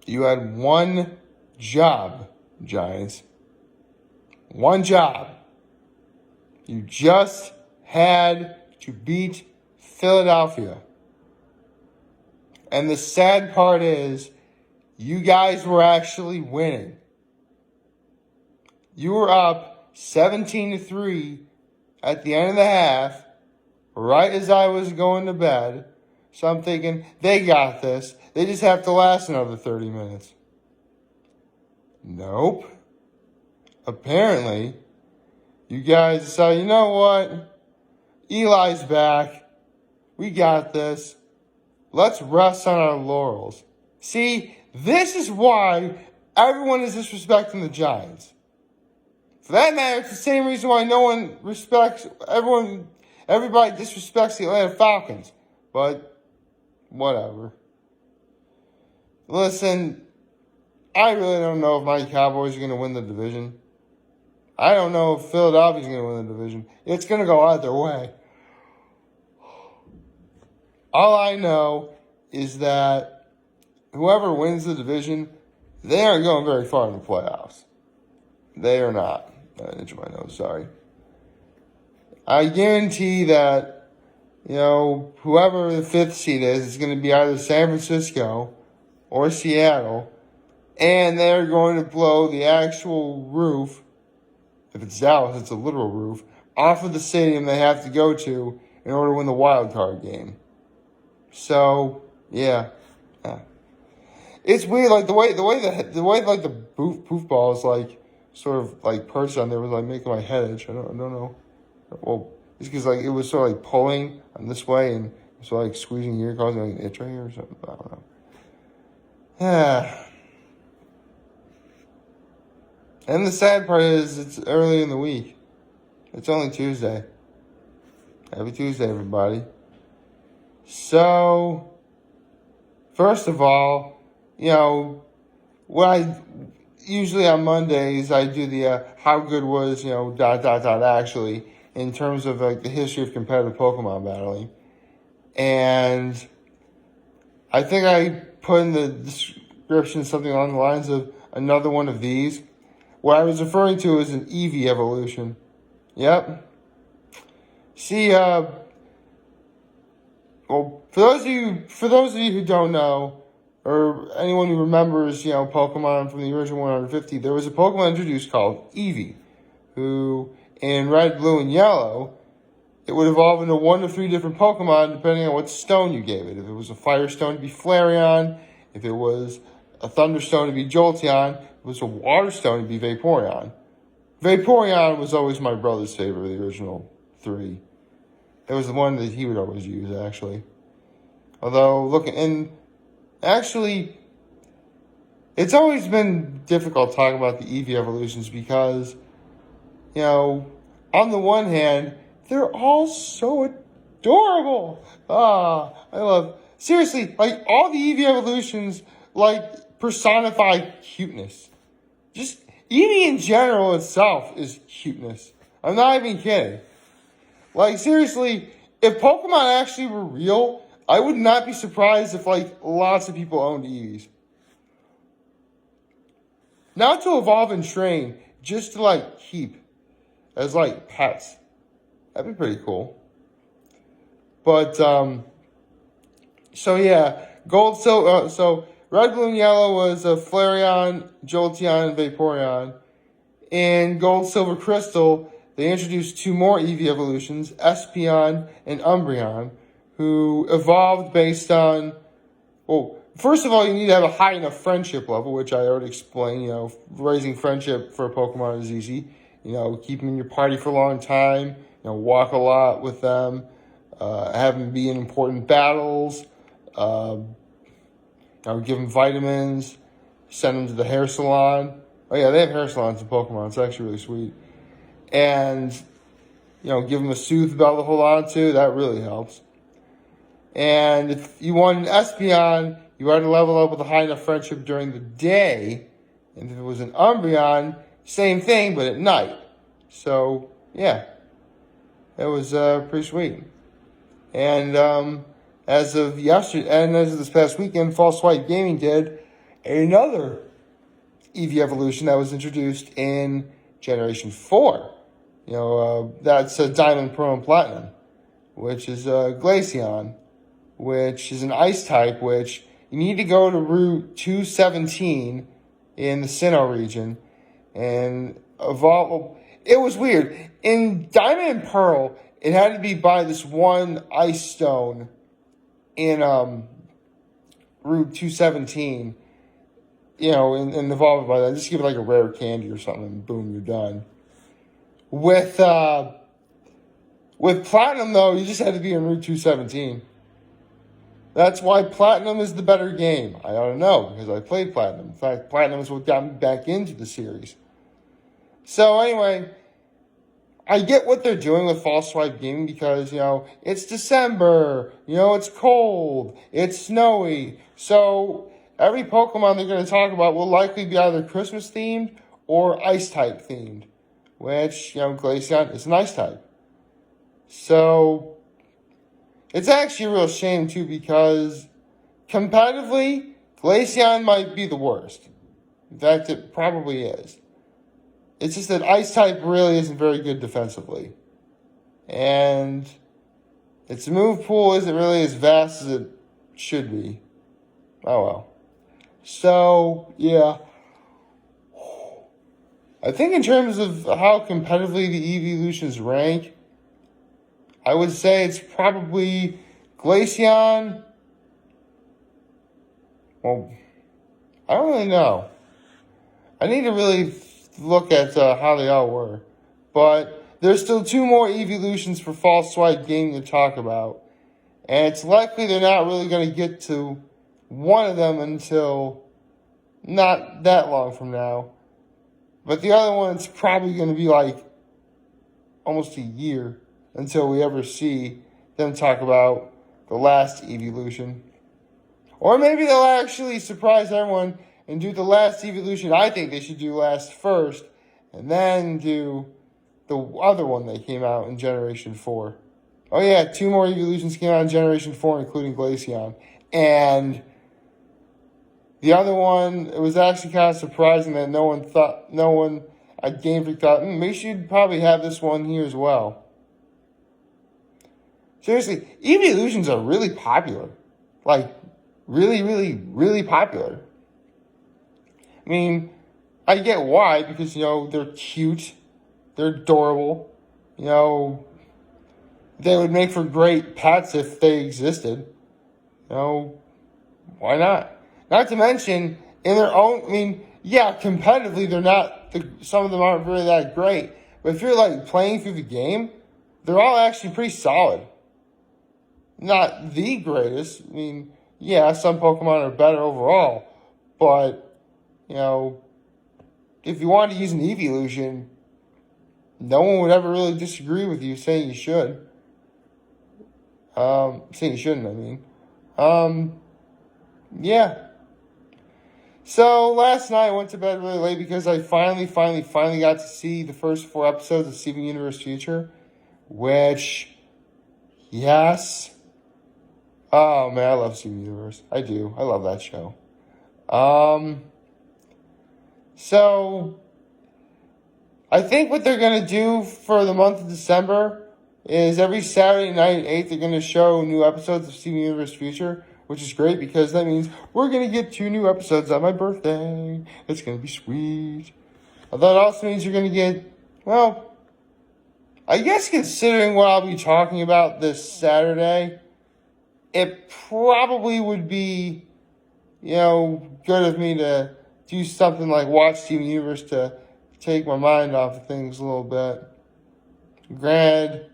You had one job, Giants. One job. You just had to beat Philadelphia. And the sad part is, you guys were actually winning. You were up 17-3 at the end of the half, right as I was going to bed. So I'm thinking, they got this. They just have to last another 30 minutes. Nope. Apparently, you guys decided, you know what? Eli's back. We got this. Let's rest on our laurels. See, this is why everyone is disrespecting the Giants. For that matter, it's the same reason why everybody disrespects the Atlanta Falcons. But, whatever. Listen, I really don't know if my Cowboys are going to win the division. I don't know if Philadelphia's going to win the division. It's going to go either way. All I know is that whoever wins the division, they aren't going very far in the playoffs. They are not. I itched my nose, sorry. I guarantee that, whoever the 5th seed is going to be either San Francisco or Seattle, and they're going to blow the actual roof, if it's Dallas, it's a literal roof, off of the stadium they have to go to in order to win the wild card game. So, yeah. It's weird, like the way the poof ball is like sort of like perched on there was like making my head itch. I don't know. Well, it's because like it was sort of like pulling on this way and sort of like squeezing your ear, causing like an itch right here or something. I don't know. Yeah. And the sad part is it's early in the week. It's only Tuesday. Happy Tuesday, everybody. So, first of all, usually on Mondays I do the how good was, actually, in terms of like the history of competitive Pokemon battling. And I think I put in the description something along the lines of another one of these. What I was referring to is an Eevee evolution. Yep. See, well, for those of you who don't know, or anyone who remembers, Pokemon from the original 150, there was a Pokemon introduced called Eevee, who, in red, blue, and yellow, it would evolve into 1 to 3 different Pokemon depending on what stone you gave it. If it was a Fire Stone, to be Flareon. If it was a Thunder Stone, to be Jolteon. If it was a Water Stone, to be Vaporeon. Vaporeon was always my brother's favorite of the original 3. It was the one that he would always use, actually. Although, actually, it's always been difficult talking about the Eevee evolutions because, on the one hand, they're all so adorable. Seriously, like, all the Eevee evolutions, like, personify cuteness. Just, Eevee in general itself is cuteness. I'm not even kidding. Like, seriously, if Pokemon actually were real, I would not be surprised if, like, lots of people owned Eevees. Not to evolve and train, just to, like, keep as, like, pets. That'd be pretty cool. But, so yeah, so Red, Blue, and Yellow was Flareon, Jolteon, and Vaporeon. In Gold, Silver, Crystal, they introduced 2 more Eevee evolutions, Espeon and Umbreon, who evolved based on, well, first of all, you need to have a high enough friendship level, which I already explained. Raising friendship for a Pokemon is easy. Keep them in your party for a long time, walk a lot with them, have them be in important battles, give them vitamins, send them to the hair salon. Oh yeah, they have hair salons in Pokemon. It's actually really sweet. And, give them a Soothe Bell to hold on to. That really helps. And if you want an Espeon, you had to level up with a high enough friendship during the day. And if it was an Umbreon, same thing, but at night. So, yeah. It was pretty sweet. And as of yesterday, and as of this past weekend, False Swipe Gaming did another Eevee evolution that was introduced in Generation 4. That's Diamond, Pearl, and Platinum, which is Glaceon, which is an ice type, which you need to go to Route 217 in the Sinnoh region and evolve. It was weird. In Diamond and Pearl, it had to be by this one ice stone in Route 217, and evolve by that. Just give it like a rare candy or something, and boom, you're done. With Platinum, though, you just had to be in Route 217. That's why Platinum is the better game. I don't know, because I played Platinum. In fact, Platinum is what got me back into the series. So anyway, I get what they're doing with Fall Swipe Gaming because, it's December, it's cold, it's snowy. So every Pokemon they're going to talk about will likely be either Christmas themed or ice type themed, which, Glaceon is an ice type. So it's actually a real shame too because competitively, Glaceon might be the worst. In fact, it probably is. It's just that ice type really isn't very good defensively. And its move pool isn't really as vast as it should be. Oh well. So, yeah. I think in terms of how competitively the evolutions rank, I would say it's probably Glaceon. Well, I don't really know. I need to really look at how they all were. But there's still 2 more evolutions for Fall Swipe Gaming to talk about. And it's likely they're not really going to get to one of them until not that long from now. But the other one's probably going to be like almost a year until we ever see them talk about the last evolution. Or maybe they'll actually surprise everyone and do the last evolution I think they should do last first, and then do the other one that came out in Generation 4. Oh yeah, 2 more evolutions came out in Generation 4, including Glaceon. And the other one, it was actually kind of surprising that no one at Game Freak thought, we should probably have this one here as well. Seriously, evolutions are really popular. Like, really, really, really popular. I mean, I get why, because, they're cute, they're adorable, they would make for great pets if they existed. Why not? Not to mention, in their own, competitively, they're not, some of them aren't really that great, but if you're, playing through the game, they're all actually pretty solid. Not the greatest. Some Pokemon are better overall, but, if you wanted to use an evolution, no one would ever really disagree with you saying you should. Saying you shouldn't, yeah. So last night I went to bed really late because I finally got to see the first 4 episodes of Steven Universe Future, which, yes. Oh man, I love Steven Universe. I do. I love that show. So, I think what they're going to do for the month of December is every Saturday night at 8, they're going to show new episodes of Steven Universe Future, which is great because that means we're going to get 2 new episodes on my birthday. It's going to be sweet. Although it also means you're going to get, I guess considering what I'll be talking about this Saturday, it probably would be, good of me to do something like watch Steven Universe to take my mind off of things a little bit. Granted,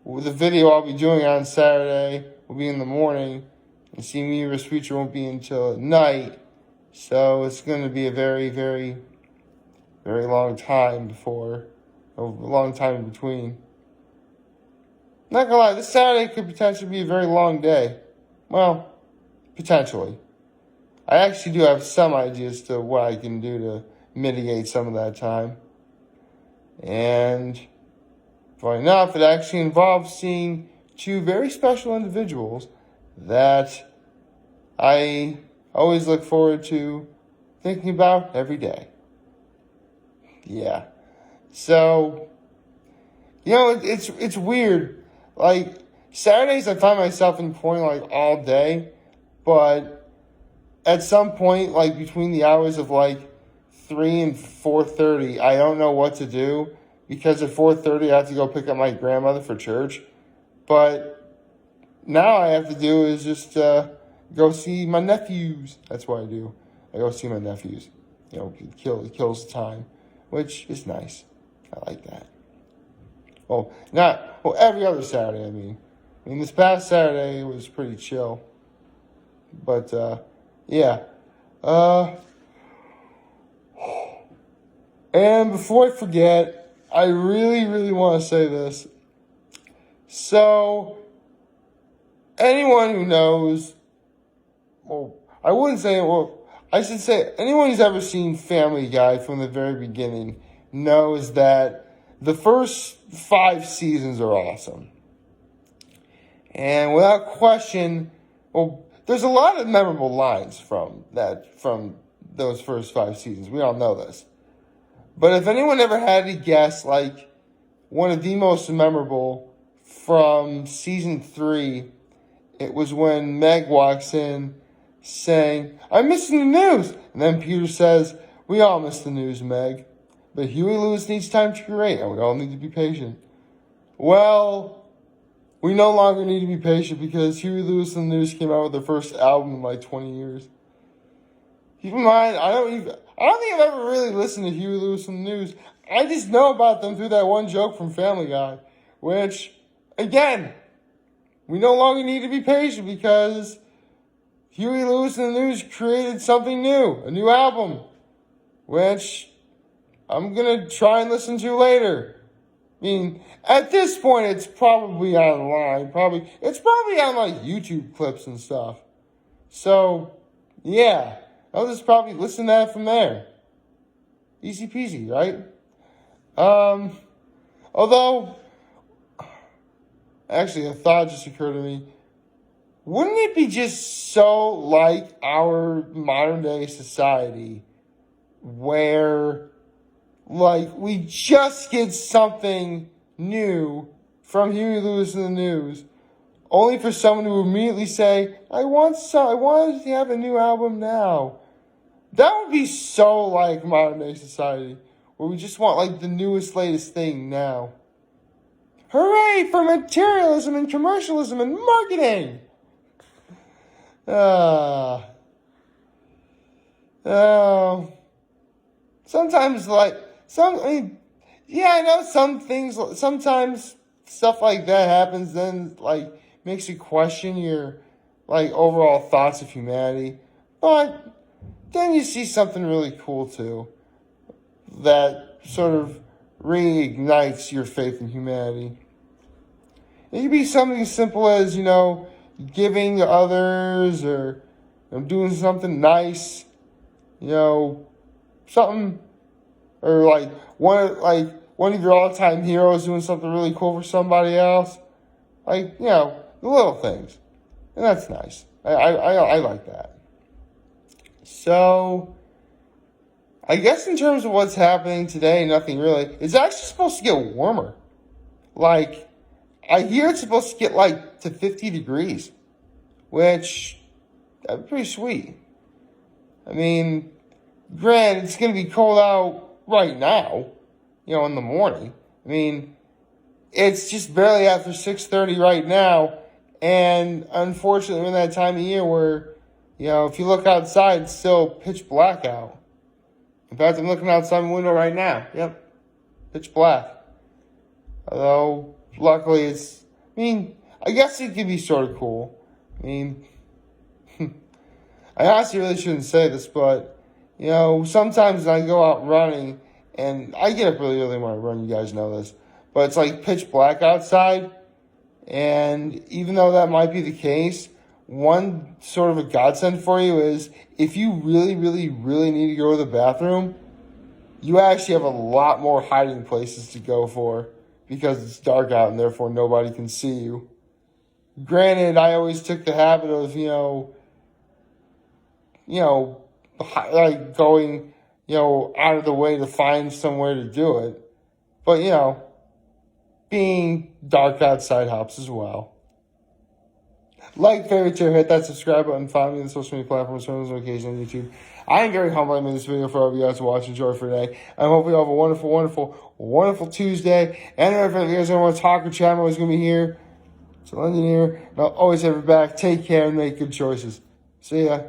the video I'll be doing on Saturday will be in the morning, and Steven Universe Future won't be until at night, so it's going to be a very, very, very long time in between. Not gonna lie, this Saturday could potentially be a very long day. Well, potentially. I actually do have some ideas to what I can do to mitigate some of that time. And funny enough, it actually involves seeing 2 very special individuals that I always look forward to thinking about every day. Yeah. So, it's weird. Like, Saturdays I find myself in porn like all day, but at some point, like between the hours of like 3 and 4:30, I don't know what to do because at 4:30 I have to go pick up my grandmother for church. But now I have to do is just go see my nephews. That's what I do. I go see my nephews. It kills the time, which is nice. I like that. Every other Saturday, I mean. This past Saturday was pretty chill. But, yeah. And before I forget, I really, really want to say this. So, anyone who knows, I should say, anyone who's ever seen Family Guy from the very beginning knows that the first 5 seasons are awesome. And without question, there's a lot of memorable lines from those first 5 seasons. We all know this. But if anyone ever had to guess, like, one of the most memorable from season 3, it was when Meg walks in saying, "I'm missing the news." And then Peter says, "We all miss the news, Meg. But Huey Lewis needs time to create, and we all need to be patient." Well, we no longer need to be patient because Huey Lewis and the News came out with their first album in like 20 years. Keep in mind, I don't think I've ever really listened to Huey Lewis and the News. I just know about them through that one joke from Family Guy, which, again, we no longer need to be patient because Huey Lewis and the News created something new, a new album, which I'm going to try and listen to later. At this point, it's probably online. It's probably on like YouTube clips and stuff. So, yeah, I'll just probably listen to that from there. Easy peasy, right? Although, actually, a thought just occurred to me. Wouldn't it be just so like our modern day society where, like, we just get something new from Huey Lewis and the News, only for someone to immediately say, I want to have a new album now. That would be so like modern day society, where we just want like the newest, latest thing now. Hooray for materialism and commercialism and marketing! Sometimes I know some things, sometimes stuff like that happens, then, like, makes you question your, like, overall thoughts of humanity. But then you see something really cool, too, that sort of reignites your faith in humanity. It could be something as simple as, giving to others or doing something nice, something, or like one of your all-time heroes doing something really cool for somebody else, the little things, and that's nice. I like that. So, I guess in terms of what's happening today, nothing really. It's actually supposed to get warmer. Like, I hear it's supposed to get like to 50 degrees, which that'd be pretty sweet. Granted, it's going to be cold out right now, in the morning. It's just barely after 6:30 right now, and unfortunately we're in that time of year where, if you look outside, it's still pitch black out. In fact, I'm looking outside my window right now. Yep, pitch black. Although, luckily I guess it could be sort of cool. I honestly really shouldn't say this, but, sometimes I go out running, and I get up really early when I run, you guys know this, but it's like pitch black outside, and even though that might be the case, one sort of a godsend for you is, if you really, really, really need to go to the bathroom, you actually have a lot more hiding places to go for, because it's dark out and therefore nobody can see you. Granted, I always took the habit of, like going, out of the way to find somewhere to do it. But, being dark outside helps as well. Like, favorite, share, hit that subscribe button, follow me on the social media platforms, notifications on YouTube. I am very humbled I made this video for all of you guys to watch and enjoy for today. I hope you all have a wonderful, wonderful, wonderful Tuesday. And if you guys want to talk or chat, I'm always going to be here. So, London here. And I'll always have your back. Take care and make good choices. See ya.